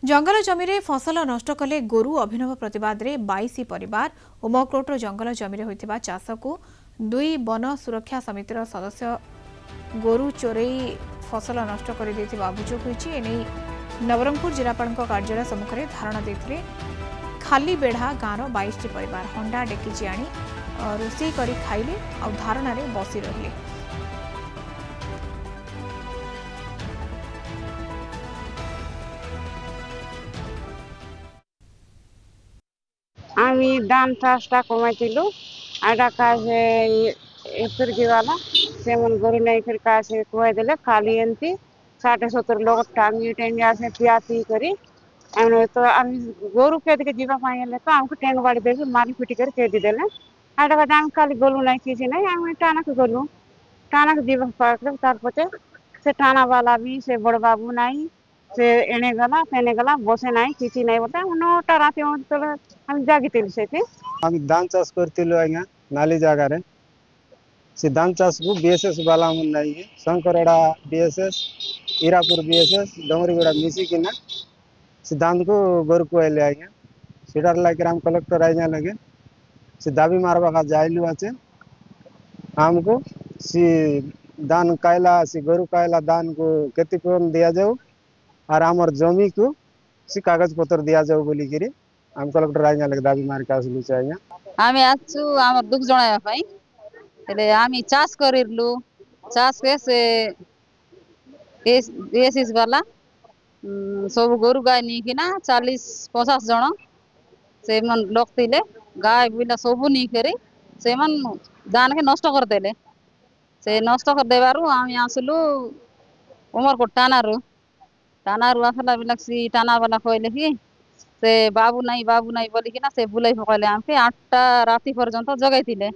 जंगल जमी रे फसल नष्ट कले गोरु अभिनव प्रतिवाद रे 22 परिवार उमकोटर जंगल जमी रे होइतिबा चाष को दुई वन सुरक्षा समितिर सदस्य गोरु चोरई फसल नष्ट कर देथिबा अभियोग होइछि। एनै नवरंगपुर जिलापाल कार्यालय सम्मुख में धारणा देथिले खाली बेढ़ा गाँव 22 परिवार हंडा डेकिची आनी रोषे करी खाइले आ धारणा रे बसी रहिले। আমি ধান চাষটা কমাইছিল আটা কাছে এফিরকিওয়ালা সেমন গরু নাই ফির কাছে কুয়াই দিলে খালি এনতি 60-70 লোক টাঙ্গি টেঙ্গি আসে পিয়াতি করি এমন তো আমি গরু কেদিকে ଯିବା ପାଇଁ ହେଲେ ତ ଆମକୁ ଟେଙ୍ଗ ବାଡ଼ି ଦେଇକି ମାରି ପିଟି କରି କେଦି ଦେଲେ ଆଟା ବାଦ ଆମେ ଖାଲି ଗଲୁ ନାହିଁ କିଛି ନାହିଁ ଆମେ ଟାଣାକୁ ଗଲୁ ଟାଣାକୁ ଯିବା ପାଖରେ ତାର ପଛେ ସେ ଟାଣା ବାଲା ବି ସେ ବଡ଼ ବାବୁ ନାହିଁ से एने गला फेने गला बसे नहीं किसी नहीं बोलता नौटा रात हम जागिल से हम धान चाष करथिलु आज्ञा नाली जगार से धान चाष को बीएसएस वाला मन नहीं है शंकरड़ा बीएसएस ईरापुर बीएसएस डोंगरीगुड़ा मिसिकिना से धान को गोरु को आइले आज्ञा सीटार लाइक हम कलेक्टर आज्ञा लगे से दाबी मारवा का जाइलु आचे हमको सी धान कायला सी गोरु कायला धान को केति कोन दिया जाऊ और आमर जमी को सी कागज पत्र दिया जाऊ बोली करी हम कलेक्टर आज्ञा लगे दाबी मार के आसलु आज्ञा आमे आछु आमर दुख जणाया पई एले आमी चाष करिरलु चाष के से एसिस वाला सब गोरु गाय नी किना 40-50 जण से मन लोक थिले गाय बिना सब नी करे से मन दान के नष्ट कर देले से नष्ट कर देबारु आमी आसलु उमर को टानारु आसला बिलक्सी टाना वाला कहले कि से बाबू नहीं बोली कि ना से बुलाई पकड़े आमके 8टा राति पर्यंत जगाई थिले।